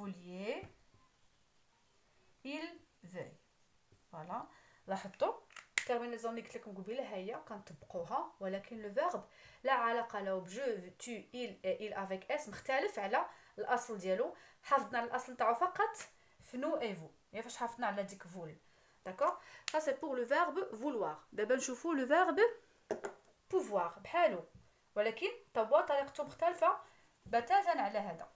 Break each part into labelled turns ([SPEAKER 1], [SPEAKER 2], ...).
[SPEAKER 1] vouliez, il veuille. فوالا لاحظتوا الترمينيزون اللي قلت لكم قبيله هي كنطبقوها، ولكن لو فيرب لا علاقه له بجو تو il افيك اس مختلف على الاصل ديالو. حافظنا على الاصل تاعو فقط في نو اي فو، يا فاش حافظنا على ديك فول. داكور سا سي بور لو فيرب فولوار. دابا نشوفوا لو فيرب بوفوار بحالو، ولكن طبوا طريقته مختلفه بتاتا على هذا.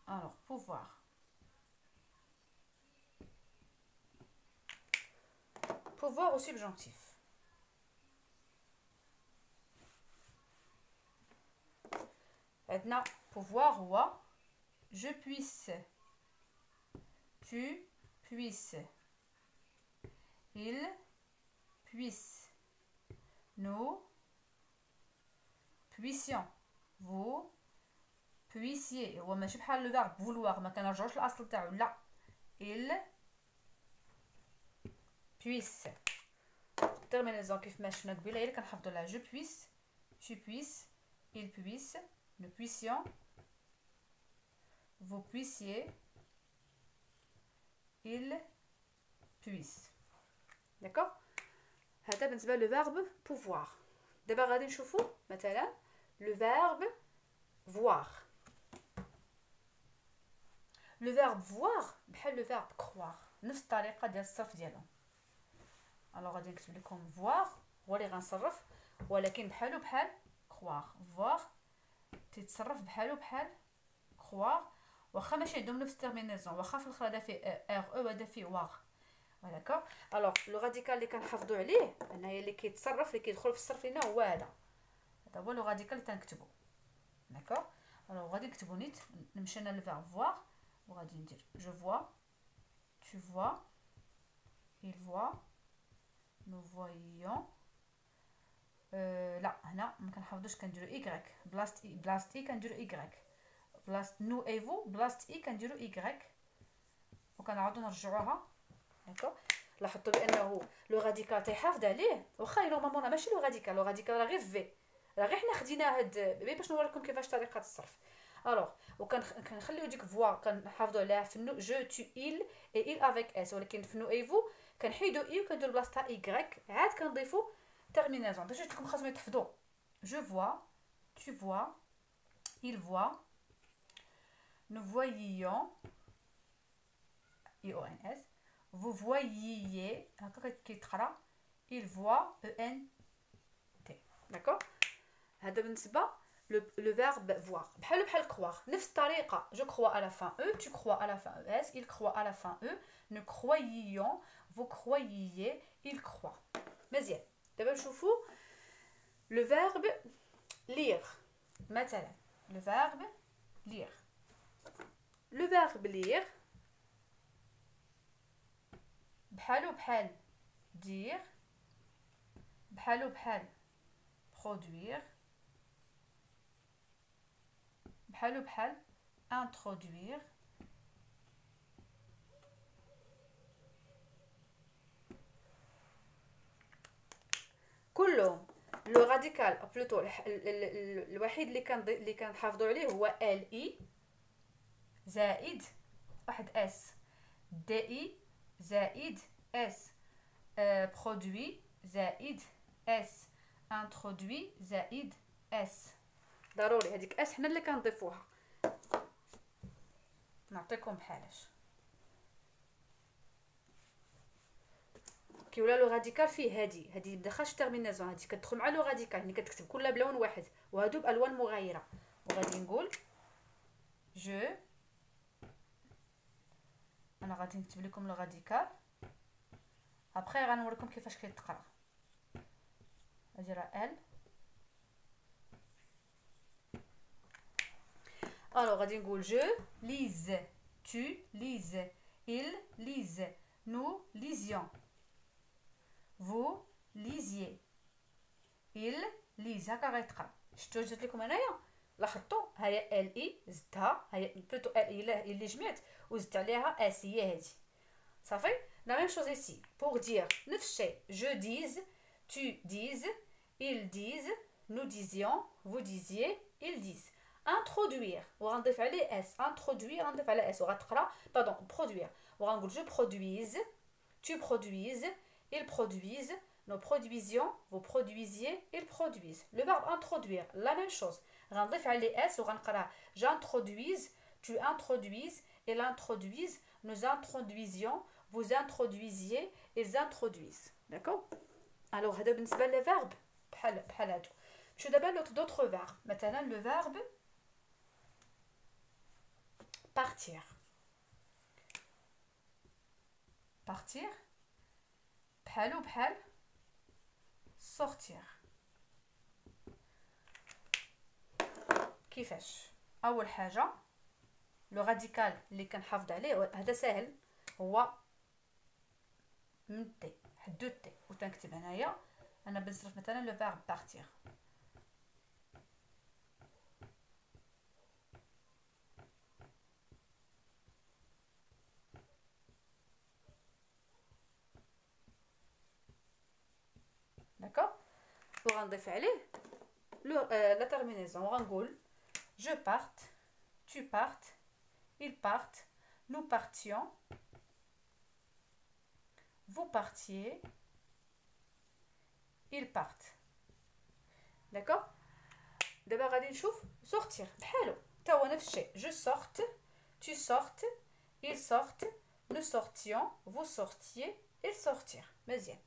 [SPEAKER 1] alors pouvoir pouvoir au subjonctif. عندنا pouvoir هو je puisse, tu puisses, il puisse, nous puissions, vous puissiez. هو ماشي بحال لو فيرب vouloir ما كنرجعوش الاصل تاعو، لا il puisse. terminaison كيف ما شفنا قبيله هي اللي كنحفظوا لها je puisse, tu puisses, il puisse, nous puissions, vous puissiez, il puisse. d'accord هذا بالنسبه لو فيرب pouvoir. دابا غادي نشوفوا مثلا لو فيرب voir. لو فيرب voir بحال لو فيرب croire، نفس الطريقه ديال الصرف ديالهم. الوغ غادي نكتب لكم voir هو اللي غنصرف، ولكن بحالو بحال croire. voir تيتصرف بحالو بحال croire، واخا ماشي عندهم نفس الترمينيزون، واخا في الاخر هذا فيه ار او هذا فيه واغ. داكوغ الوغ لو راديكال اللي كنحافظوا عليه انايا اللي كيتصرف اللي كيدخل في الصرف لينا هو هذا هو لو راديكال اللي تنكتبو. داكوغ الوغ غادي نكتبو نيت، نمشي انا للفيرب voir وغادي ندير je vois, tu vois, il voit, nous voyons. لا هنا ما كنحافظوش كنديرو y بلاصه اي كنديرو y، بلاصه نو اي فو بلاصه اي كنديرو y وكنعاودو نرجعوها. داكوغ لاحظتوا بانه لو راديكال تيحافظ عليه، واخا نورمالمون ماشي لو راديكال راه غير في، راه غير حنا خدينا هاد باش نوريكم كيفاش طريقه الصرف. الوغ وكنخليو ديك فوا كنحافظوا عليها في نو جو تو il اي il افيك اس، ولكن في نو اي فو كنحيدو اي وكنديرو بلاصتها y، عاد كنضيفو terminaison باش نتكم خاصكم تحفظوا je vois, tu vois, il voit, nous voyions, IONS, vous voyiez هكا كيتقرا il voit ENT. داكوغ هذا بالنسبه le verbe voir. بحال croire نفس الطريقه je crois à la fin e, tu crois à la fin es, il croit à la fin e, nous croyions, vous croyiez, il croit. مزيان دابا نشوفوا le verbe lire. مثلا le verbe lire. le verbe lire بحالو بحال dire، بحالو بحال produire، بحالو بحال introduire، كلهم لو راديكال بلوتو الوحيد اللي كنحافظوا عليه هو ال اي زائد واحد اس، دي اي زائد اس، برودوي زائد اس، انترودوي زائد اس. ضروري هذيك اس حنا اللي كنضيفوها. نعطيكم بحالاش كيولا لو راديكال فيه هادي مدخلش تيرمينازون، هادي كتدخل مع لو راديكال يعني كتكتب كلها بلون واحد وهادو بالوان مغايره. وغادي نقول جو، انا غادي نكتب لكم لو راديكال ابري غنوريكم كيفاش كيتقرا. غادي راه ال الو غادي نقول جو ليز، tu lises, il lise, nous lisions, vous lisiez, il lise. هكا غيتقرا. شفتوا جات لكم هنايا لاحظتوا هيا ال اي زدتها، هيا بلوتو ال اي اللي جمعت وزدت عليها اس هي هادي صافي. لا ميم شوز ايسي بور دير نفس الشيء je dise, tu dises, ils disent, nous disions, vous disiez, ils disent. introduire وغنضيف عليه اس introduire غنضيف على اس وغتقرا pardon produire وغنقول je produise tu produises ils produisent nous produisions vous produisiez ils produisent le verbe introduire la même chose غنضيف عليه اس وغنقرا j'introduise tu introduises ils introduisent nous introduisions vous introduisiez ils introduisent d'accord alors هذا بالنسبه لي verbe بحال هادو نمشيو دابا d'autres verbes مثلا le verbe partir partir بحال sortir كيفاش اول حاجه لو راديكال اللي كنحافظ عليه هذا ساهل هو من تي حدو تي وتنكتب هنايا انا بنصرف مثلا لو فيرب بارتير داكوغ وغنضيف عليه لا تيرمينيزون وغنقول je parte tu partes ils partent nous partions vous partiez ils partent d'accord دابا غادي نشوف sortir بحالو تا هو نفس الشيء je sorte tu sortes ils sortent nous sortions vous sortiez ils sortirent مزيان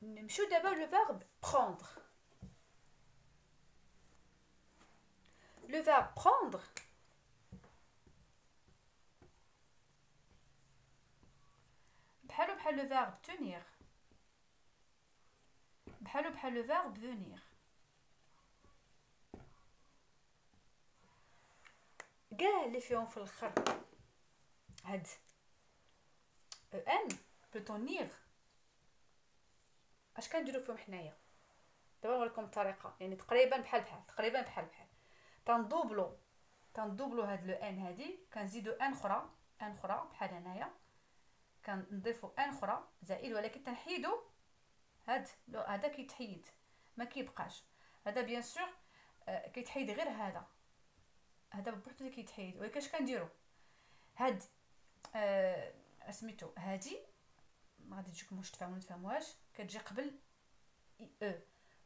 [SPEAKER 1] نمشيو دابا le verbe prendre le verbe prendre بحال le verbe tenir بحال le verbe venir كاع اللي فيهم في الاخر هاد ان بتونير اش كنديرو فيهم حنايا دابا نوريكم الطريقه يعني تقريبا بحال تندوبلو هاد لو ان هادي كنزيدو ان اخرى بحال هنايا كنضيفو ان اخرى زائد ولكن تنحيدو هذا كيتحيد ما كيبقاش هذا بيان سور كيتحيد غير هذا بوحدو اللي كيتحيد ولكن اش كنديرو هاد سميتو هادي ما غادي تجيكم واش تفهموهاش كتجي قبل او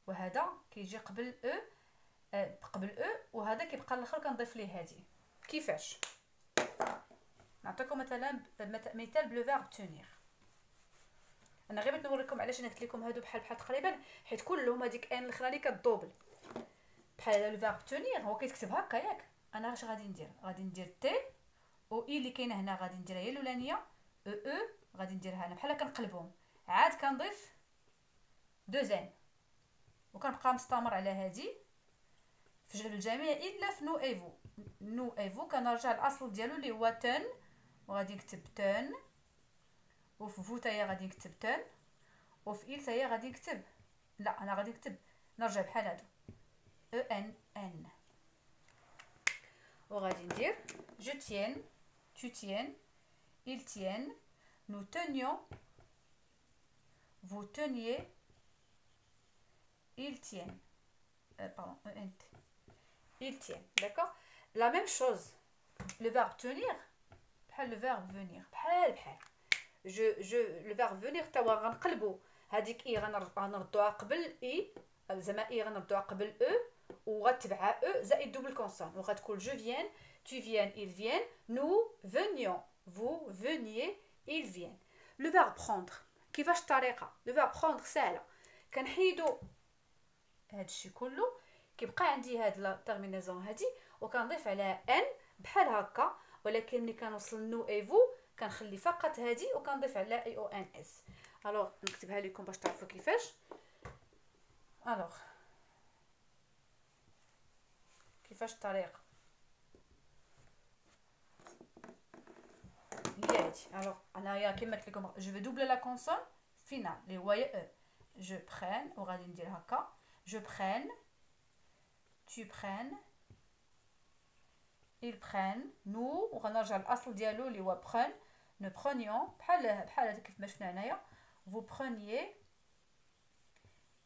[SPEAKER 1] وهذا كيجي قبل او وهذا كيبقى الاخر كنضيف ليه هادي كيفاش نعطيكم مثلا مثال بلو فيرب تونير انا غير بغيت نوريكم علاش انا قلت لكم هادو بحال تقريبا حيت كلهم هذيك ان الاخراني كدوبل بحال لو فيرب تونير هو كيتكتب هكا ياك انا اش غادي ندير تي و اي اللي كاينه هنا غادي نديرها هي الاولانيه او غادي نديرها انا بحال كنقلبهم عاد كنضيف دو زين وكنبقى مستمر على هادي في الجميع الا في نو ايفو كنرجع للاصل ديالو اللي هو تن وغادي نكتب تن وفي فو تاهي غادي نكتب تن وفي ايل تاهي غادي نكتب لا انا غادي نكتب نرجع بحال هادو ان وغادي ندير je tiens tu tiens ils tiennent nous tenions vous teniez ils tiennent pardon ent ils tiennent d'accord la même chose le verbe tenir بحال le verbe venir بحال le verbe venir توا غنقلبو هذيك اي غنردوها قبل اي زعما اي غنردوها قبل او وغتبعها او زائد دوبل كونسون وغتكون je viens tu viens ils viennent nous venions vous veniez ils viennent le verbe prendre كيفاش الطريقه le verbe prendre سهله كنحيدو هادشي كله كيبقى عندي هاد لا تيرمينيزون هادي وكنضيف عليها ان بحال هكا ولكن ملي كنوصل نو ايفو كنخلي فقط هادي وكنضيف عليها اي او ان اس الوغ نكتبها لكم باش تعرفوا كيفاش الوغ كيفاش الطريقه هي هادي الوغ انايا كيما قلت لكم جو في دوبل لا كونسون فينال اللي هو او جو برين وغادي ندير هكا je prenne tu prennes ils prennent nous وغنرجع للاصل ديالو اللي هو prenne nous prenions بحال كيف ما شفنا هنايا vous preniez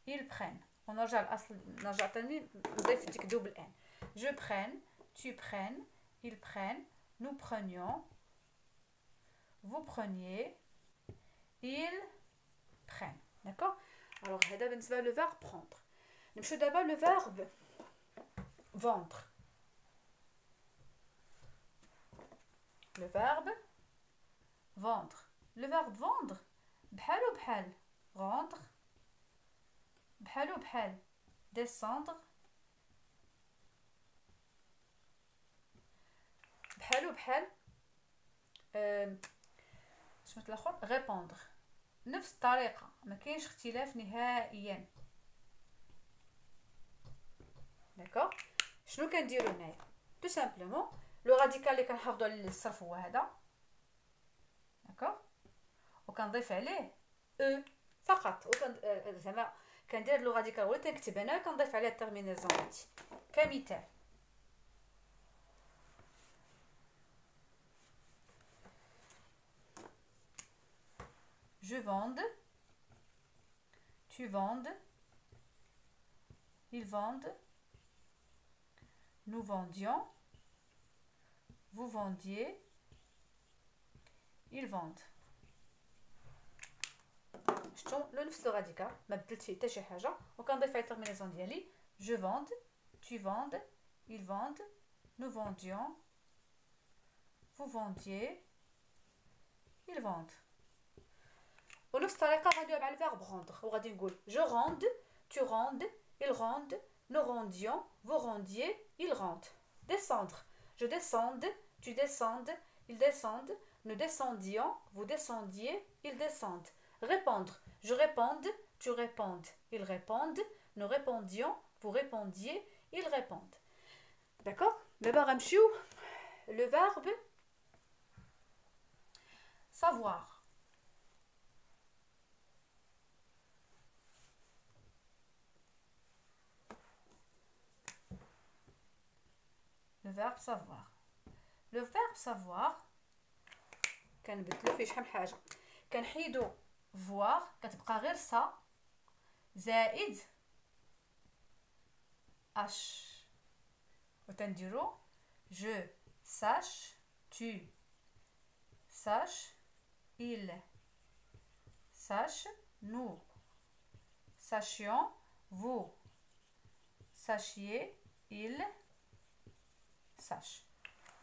[SPEAKER 1] ils prennent ونرجع للاصل نرجع ثاني نضيف ديك دوبل ان je prenne, tu prennes, ils prennent, nous prenions, vous preniez, ils prennent. D'accord? Alors, هذا بالنسبة le verbe prendre. نمشيو d'abord le verbe vendre. Le verbe vendre. Le verbe vendre بحال وبحال rendre بحال وبحال descendre بحال وبحال شنو الاخر répondre. نفس الطريقه ما كاينش اختلاف نهائيا. داكوغ شنو كنديرو هنايا تو سامبلومون لو راديكال اللي كنحافظوا على الصرف هو هذا داكوغ وكنضيف عليه او فقط زعما كندير لو راديكال ولا تنكتب انا كنضيف عليه التيرمينيزون هادي كمثال. Je vende, tu vendes, ils vendent, nous vendions, vous vendiez, ils vendent. شتو لو نفس لو راديكال ما بدلت فيه حتى شي حاجه وكنضيف على التيرمينيزون ديالي je vende, tu vendes, ils vendent, nous vendions, vous vendiez, ils vendent. ونفس الطريقه غنديرها مع الفيرب rendre وغادي نقول je rende, tu rendes, ils rendent, nous rendions, vous rendiez, ils rendent. Descendre, je descende, tu descendes, ils descendent, nous descendions, vous descendiez, ils descendent. Répondre, je réponde, tu répondes, ils répondent, nous répondions, vous répondiez, ils répondent. D'accord? دابا غنمشيو le verbe savoir. Le verbe savoir. Le verbe savoir كنبدلو فيه شحال من حاجه كنحيدو voir كتبقى غير سا زائد اش وتنديرو je sache, tu saches, il sache, nous sachions, vous sachiez, il sache.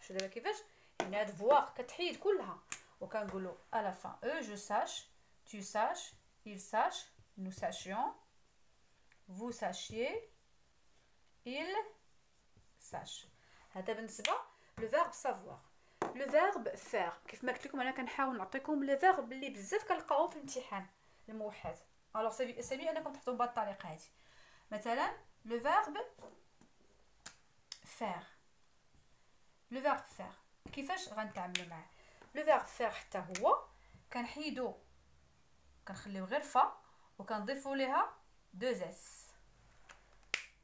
[SPEAKER 1] شو دابا كيفاش يعني هاد voir كتحيد كلها وكنقولوا à la fin eux je sache, tu saches, il sache, nous sachions, vous sachiez, il sache. هذا بالنسبه لو فيرب سافوار. لو فيرب فير كيف ما قلت لكم انا كنحاول نعطيكم لي فيرب اللي بزاف كنلقاوهم في الامتحان الموحد. الوغ سي انكم تحطوا بهذه الطريقه هذه. مثلا لو فيرب فير. لو فيرب فير كيفاش غنتعاملوا معاه؟ لو فيرب فير حتى هو كنحيدو كنخليو غير فا وكنضيفوا ليها دو اس.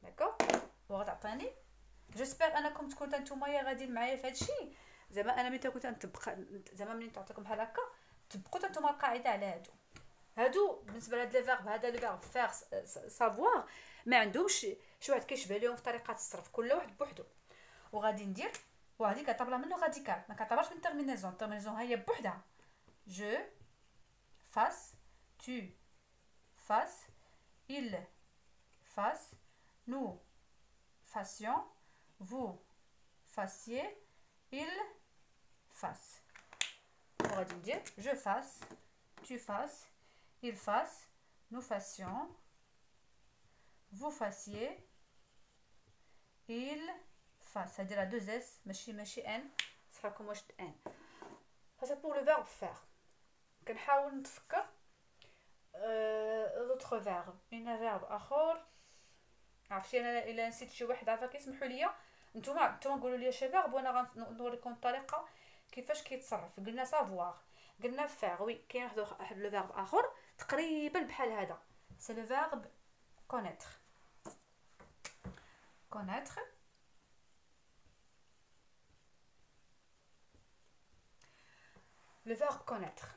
[SPEAKER 1] داكوغ وغتعطيني جيسبر انكم تكونوا نتوما غاديين معايا في هادشي. زعما انا ملي كنت نطبق زعما ملي تعطيكم بحال هكا طبقوا نتوما القاعده على هادو بالنسبه لهاد لي فيرب. هذا لو فيرب فير سافوار ما عندهمش شي واحد كيشبه لهم في طريقه الصرف كل واحد بوحدو. وغادي ندير وهادي كتعتبر منه راديكال ما كتعتبرش من التيرمينيزون. التيرمينيزون هي بوحدها je fasse, tu fasses, il fasse, nous fassions, vous fassiez, il fasse. وغادي ندير je fasse, tu fasses, il fasse, nous fassions, vous fassiez, il fasse. هادي راه deux s ماشي ان صحابكم واش ان. هذا pour le verbe faire. كنحاول نتفكر d'autres verbes. ان verbe اخر عرفتي انا الا نسيت شي واحد عافاك كيسمحوا لي نتوما قولوا لي شي verbe وانا غنوريكم الطريقه كيفاش كيتصرف. قلنا savoir قلنا faire وي كاين واحد لو verbe اخر تقريبا بحال هذا سي لو verbe connaître. connaître لو فيرب كونيتر.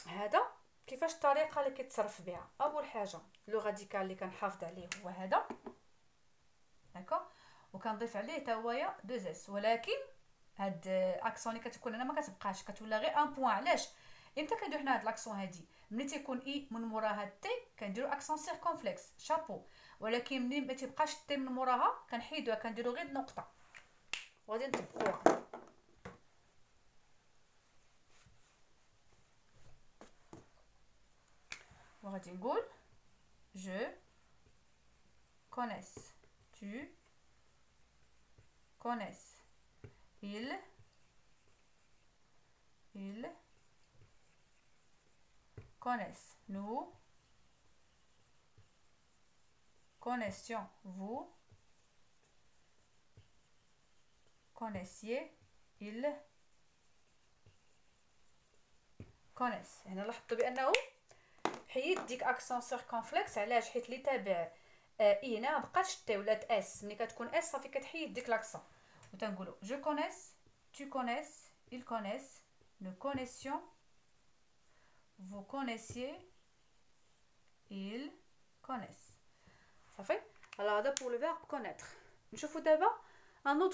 [SPEAKER 1] هذا كيفاش الطريقه اللي كيتصرف بها؟ اول حاجه لو راديكال اللي كنحافظ عليه هو هذا داكوغ وكنضيف عليه حتى هويا 2 اس. ولكن هاد اكسون اللي كتكون هنا ما كتبقاش، كتولى غير ان بوين. علاش؟ امتى كنديرو حنا هاد الاكسون هادي؟ ملي تيكون اي من موراها التي كنديرو اكسون سيركونفلكس شابو، ولكن ملي ما تيبقاش التي من موراها كنحيدوها كنديرو غير نقطه وغادي نطبقوها. وغادي نقول je connais, tu connais, il connaissent, nous connaissions, vous connaissiez, ils connaissent. هنا لاحظتوا بانه حيد ديك اكسون سيركونفلكس. علاش؟ حيت اللي تابع اي هنا مبقاش تي ولات اس. ملي كتكون اس صافي كتحيد ديك لاكسون. وتنقولوا je connais, tu connais, ils connaissent, nous connaissions, vous connaissiez, ils connaissent. صافي. alors هذا pour le verbe connaître. نشوفوا دابا un autre